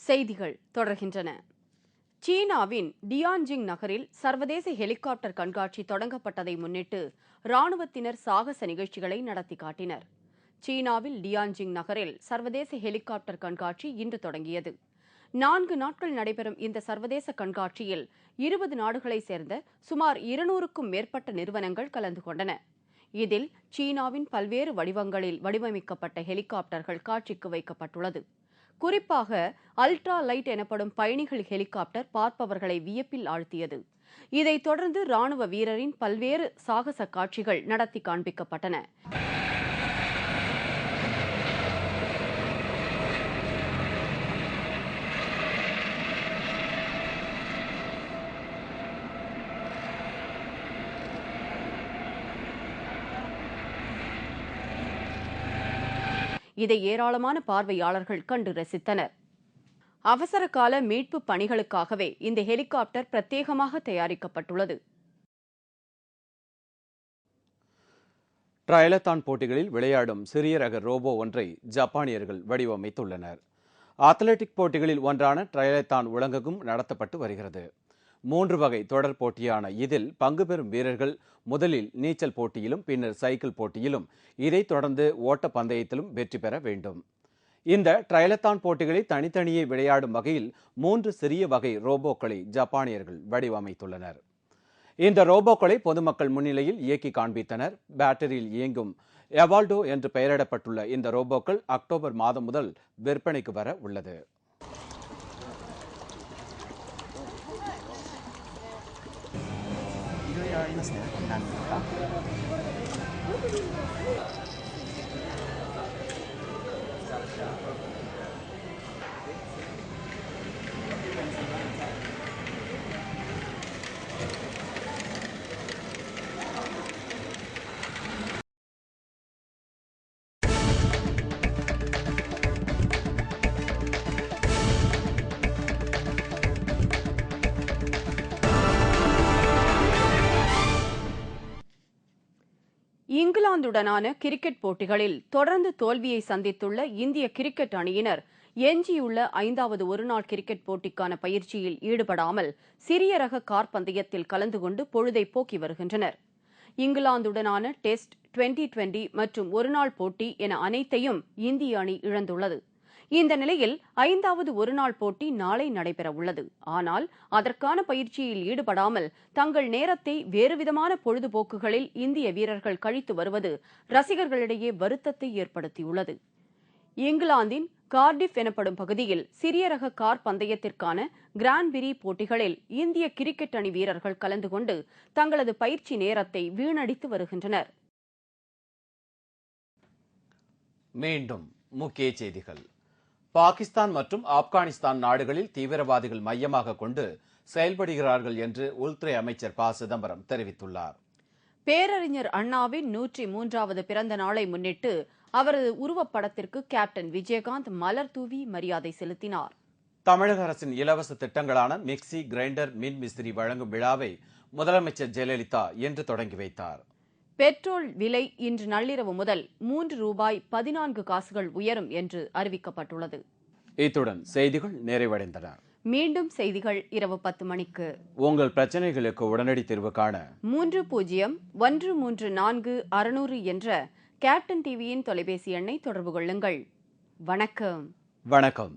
செய்திகள் தொடர்கின்றன. சீனாவின் டியான்ஜிங் நகரில் சர்வதேச ஹெலிகாப்டர் கண்காட்சி தொடங்கப்பட்டதை முன்னிட்டு ராணுவத்தினர் சாகச நிகழ்ச்சிகளை நடத்தி காட்டினர். சீனாவில் டியான்ஜிங் நகரில் சர்வதேச ஹெலிகாப்டர் கண்காட்சி இன்று தொடங்கியது. 4 நாட்கள் நடைபெறும் இந்த சர்வதேச கண்காட்சியில் 20 நாடுகளைச் சேர்ந்த சுமார் 200க்கும் மேற்பட்ட நிறுவனங்கள் கலந்து கொண்டன. இதில் சீனாவின் பல்வேறு வடிவங்களில் வடிவமைக்கப்பட்ட ஹெலிகாப்டர்கள் காட்சிக்கு வைக்கப்பட்டுள்ளது. குறிப்பாக அல்ட்ரா லைட் எனப்படும் பயணிகள் ஹெலிகாப்டர் பார்ப்பவர்களை வியப்பில் ஆழ்த்தியது. இதைத் தொடர்ந்து ராணுவ வீரரின் பல்வேறு சாகச காட்சிகள் நடத்தி காண்பிக்கப்பட்டன. இதை ஏராளமான பார்வையாளர்கள் கண்டு ரசித்தனர். அவசர கால மீட்பு பணிகளுக்காகவே இந்த ஹெலிகாப்டர் பிரத்யேகமாக தயாரிக்கப்பட்டுள்ளது. ட்ரையலத்தான் போட்டிகளில் விளையாடும் சிறிய ரக ரோபோ ஒன்றை ஜப்பானியர்கள் வடிவமைத்துள்ளனர். அத்லெட்டிக் போட்டிகளில் ஒன்றான ட்ரையலத்தான் உலகெங்கும் நடத்தப்பட்டு வருகிறது. 3 வகை தொடர் போட்டியான இதில் பங்கு பெறும் வீரர்கள் முதலில் நீச்சல் போட்டியிலும் பின்னர் சைக்கிள் போட்டியிலும் இதைத் தொடர்ந்து ஓட்ட பந்தயத்திலும் வெற்றி பெற வேண்டும். இந்த ட்ரையலத்தான் போட்டிகளை தனித்தனியே விளையாடும் வகையில் 3 சிறிய வகை ரோபோக்களை ஜப்பானியர்கள் வடிவமைத்துள்ளனர். இந்த ரோபோக்களை பொதுமக்கள் முன்னிலையில் இயக்கி காண்பித்தனர். பேட்டரியில் இயங்கும் எவால்டோ என்று பெயரிடப்பட்டுள்ள இந்த ரோபோக்கள் அக்டோபர் மாதம் முதல் விற்பனைக்கு வர உள்ளது. இங்கிலாந்துடனான கிரிக்கெட் போட்டிகளில் தொடர்ந்து தோல்வியை சந்தித்துள்ள இந்திய கிரிக்கெட் அணியினர் எஞ்சியுள்ள 5வது ஒருநாள் கிரிக்கெட் போட்டிக்கான பயிற்சியில் ஈடுபடாமல் சிறிய ரக கார் பந்தயத்தில் கலந்து கொண்டு பொழுதை போக்கி வருகின்றனர். இங்கிலாந்துடனான டெஸ்ட், 2020 மற்றும் ஒருநாள் போட்டி என அனைத்தையும் இந்திய அணி இழந்துள்ளது. இந்த நிலையில் 5வது ஒருநாள் போட்டி நாளை நடைபெறவுள்ளது. ஆனால் அதற்கான பயிற்சியில் ஈடுபடாமல் தங்கள் நேரத்தை வேறுவிதமான பொழுதுபோக்குகளில் இந்திய வீரர்கள் கழித்து வருவது ரசிகர்களிடையே வருத்தத்தை ஏற்படுத்தியுள்ளது. இங்கிலாந்தின் கார்டிஃப் எனப்படும் பகுதியில் சிறிய ரக கார் பந்தயத்திற்கான கிராண்ட் பிரி போட்டிகளில் இந்திய கிரிக்கெட் அணி வீரர்கள் கலந்து கொண்டு தங்களது பயிற்சி நேரத்தை வீணடித்து வருகின்றனர். மீண்டும் முக்கிய செய்திகள். பாகிஸ்தான் மற்றும் ஆப்கானிஸ்தான் நாடுகளில் தீவிரவாதிகள் மையமாக கொண்டு செயல்படுகிறார்கள் என்று உள்துறை அமைச்சர் ப. சிதம்பரம் தெரிவித்துள்ளார். பேரறிஞர் அண்ணாவின் 103வது பிறந்த நாளை முன்னிட்டு அவரது உருவப்படத்திற்கு கேப்டன் விஜயகாந்த் மலர் தூவி மரியாதை செலுத்தினார். தமிழக அரசின் இலவச திட்டங்களான மிக்சி, கிரைண்டர், மின் விசிறி வழங்கும் விழாவை முதலமைச்சர் ஜெயலலிதா இன்று தொடங்கி வைத்தார். பெட்ரோல் விலை இன்று நள்ளிரவு முதல் ₹3.14 உயரும் என்று அறிவிக்கப்பட்டுள்ளது. இத்துடன் செய்திகள் நிறைவடைந்தன. மீண்டும் செய்திகள் இரவு 10 மணிக்கு. உங்கள் பிரச்சனைகளுக்கு உடனடி தீர்வு காண 30134600 என்ற கேப்டன் டிவியின் தொலைபேசி எண்ணை தொடர்பு கொள்ளுங்கள். வணக்கம். வணக்கம்.